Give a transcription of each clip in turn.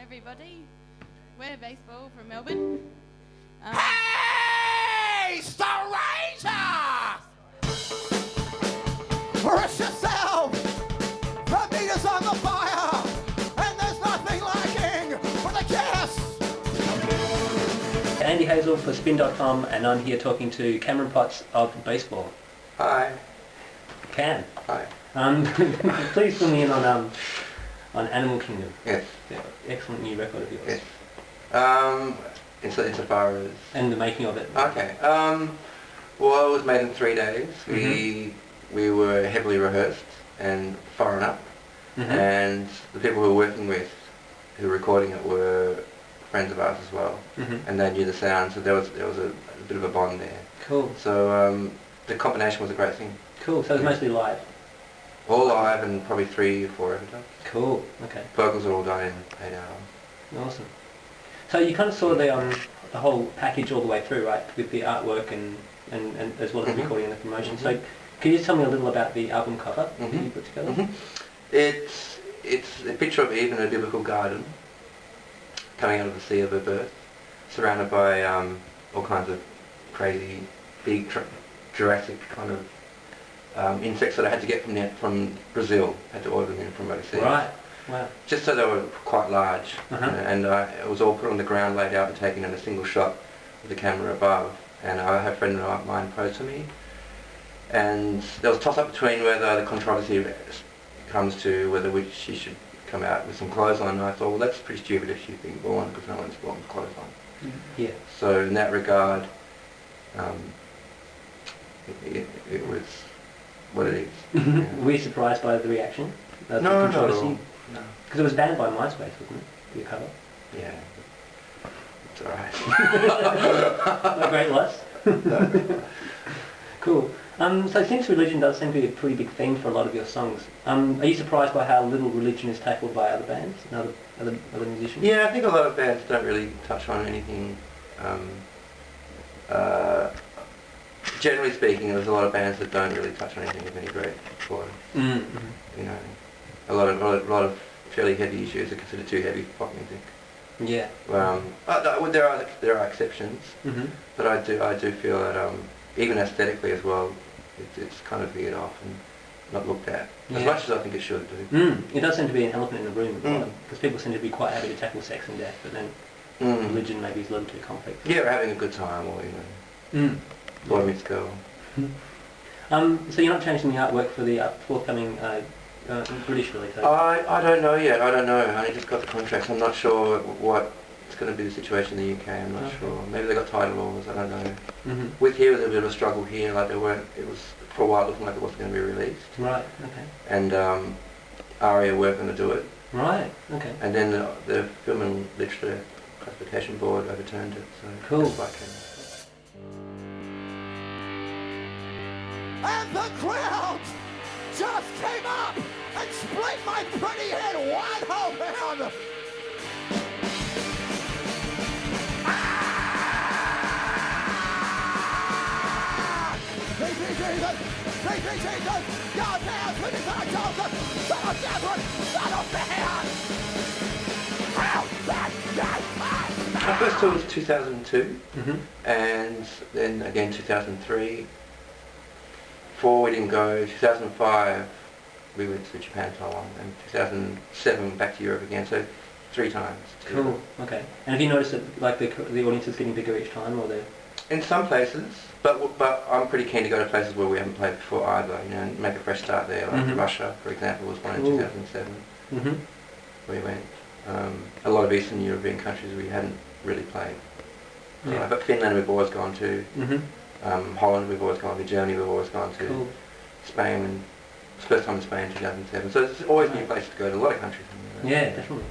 everybody. We're Baseball from Melbourne. Hey, Star Ranger! Brace yourself! The meat is on the fire, and there's nothing lacking for the guests! Andy Hazel for Spin.com, and I'm here talking to Cameron Potts of Baseball. Hi. Cam. Hi. Please fill me in on Animal Kingdom. Yes. Yeah, excellent new record of yours. Yes. Insofar as... And the making of it. Okay. Well, it was made in 3 days. We were heavily rehearsed and foreign up. And the people who were working with, who were recording it, were friends of ours as well. And they knew the sound, so there was a bit of a bond there. Cool. So the combination was a great thing. Cool. So it was mostly live. All live and probably 3 or 4 overdubs. Cool. Okay. Vocals are all done in 8 hours. Awesome. So you kind of saw the whole package all the way through, right? With the artwork and as well as the recording and the promotion. So can you just tell me a little about the album cover that you put together? It's a picture of Eve in a biblical garden, coming out of the sea of her birth, surrounded by all kinds of crazy, big, Jurassic kind of insects that I had to get from Brazil. Had to order them in from overseas. Right. Wow. Just so they were quite large, and it was all put on the ground, laid out, and taken in a single shot with the camera above. And I had a friend of mine pose for me, and there was a toss-up between whether the controversy comes to whether she should come out with some clothes on. And I thought, well, that's pretty stupid if she's being born, because no one's born with clothes on. Yeah. So in that regard, it was what it is. Yeah. Were you surprised by the reaction? No, not at all. No. Because it was banned by MySpace, wasn't it? Your cover. Yeah. It's alright. No great loss. No. Cool. So since religion does seem to be a pretty big theme for a lot of your songs, are you surprised by how little religion is tackled by other bands and other musicians? Yeah, I think a lot of bands don't really touch on anything. Generally speaking, there's a lot of bands that don't really touch on anything of any great quality. You know, a lot of fairly heavy issues are considered too heavy for pop music. Yeah. There are exceptions, but I do feel that even aesthetically as well, it's kind of veered off and not looked at as much as I think it should do. It does seem to be an elephant in the room at the bottom, because people seem to be quite happy to tackle sex and death, but then religion maybe is a little too complex. Yeah, we're having a good time, or boy meets girl. So you're not changing the artwork for the forthcoming British release? I don't know yet. I don't know. I only just got the contracts. I'm not sure what it's going to be the situation in the UK. I'm not sure. Maybe they got title laws. I don't know. With here, there's a bit of a struggle here. Like it was for a while looking like it wasn't going to be released. Right. Okay. And ARIA weren't going to do it. Right. Okay. And then the Film and Literature Classification Board overturned it. So cool. That's why I came. And the crowd just came up and split my pretty head wide open! Thank you, Jesus! Thank you, Jesus! God damn, look at that, Joseph! Son of Nazareth! Son of man! My first tour was 2002, and then again 2003. 2004 we didn't go. 2005 we went to Japan, Taiwan, and 2007 back to Europe again. So 3 times. Cool. Okay. And have you noticed that like the audience is getting bigger each time, or in some places, but I'm pretty keen to go to places where we haven't played before either. You know, and make a fresh start there. Like Russia, for example, was one in 2007. We went. A lot of Eastern European countries we hadn't really played. Yeah. But Finland we've always gone to. Holland we've always gone to. Germany we've always gone to. Cool. Spain, and it's the first time in Spain in 2007. So there's always new places to go to. A lot of countries. Yeah, definitely.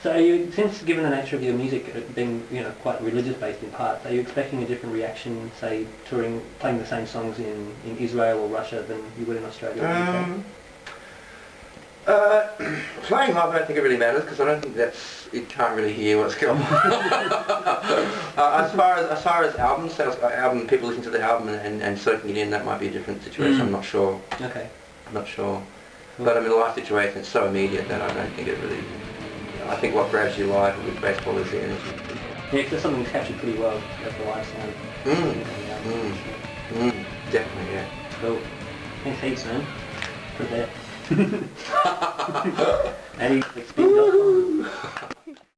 So are you, since given the nature of your music being quite religious based in parts, are you expecting a different reaction, say playing the same songs in Israel or Russia than you would in Australia or UK? Playing live, I don't think it really matters, because I don't think you can't really hear what's going on. As far as album sales, people listen to the album and soaking it in, that might be a different situation. I'm not sure. Okay. I'm not sure. Cool. But I mean, the live situation is so immediate that I don't think it really. I think what grabs you live with baseball is the energy. Yeah, because something's captured pretty well as the live sound. Definitely, yeah. Cool. Thanks heaps, man. For that. And he